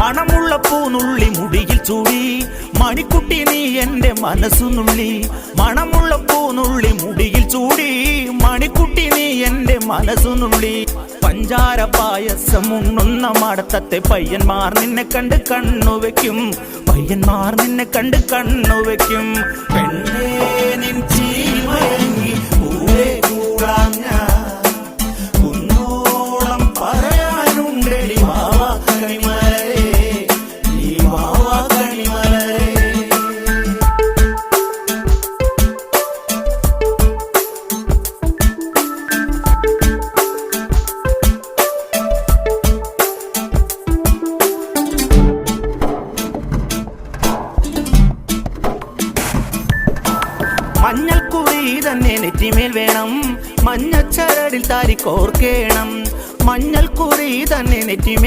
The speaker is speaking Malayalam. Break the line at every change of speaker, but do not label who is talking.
മണമുള്ള പൂനുള്ളി മുടിയിൽ ചൂടി മണിക്കുട്ടി നീ എന്റെ മനസ്സുനുള്ളി. മണമുള്ള പൂനുള്ളി മുടിയിൽ ചൂടി മണിക്കുട്ടി നീ എന്റെ മനസ്സുനുള്ളി. പഞ്ചാര പായസം ഉണ്ണുന്ന മടത്തത്തെ പയ്യന്മാർ നിന്നെ കണ്ട് കണ്ണുവെക്കും. പയ്യന്മാർ നിന്നെ കണ്ട് കണ്ണുവെക്കും. പെണ്ണേ നിൻ ചീമയങ്ങി കൂടെ കൂടാം ഞാൻ. കുന്നോളം പറയാനുണ്ടെടി മാവാ കണിമലരേ, ഈ മാവാ കണിമലരേ. മഞ്ഞൾക്കുറി തന്നെ നെറ്റിമേൽ വേണം, മഞ്ഞച്ചരടിൽ താരി കോർക്കേണം. മഞ്ഞൾക്കുറി തന്നെ നെറ്റിമേൽ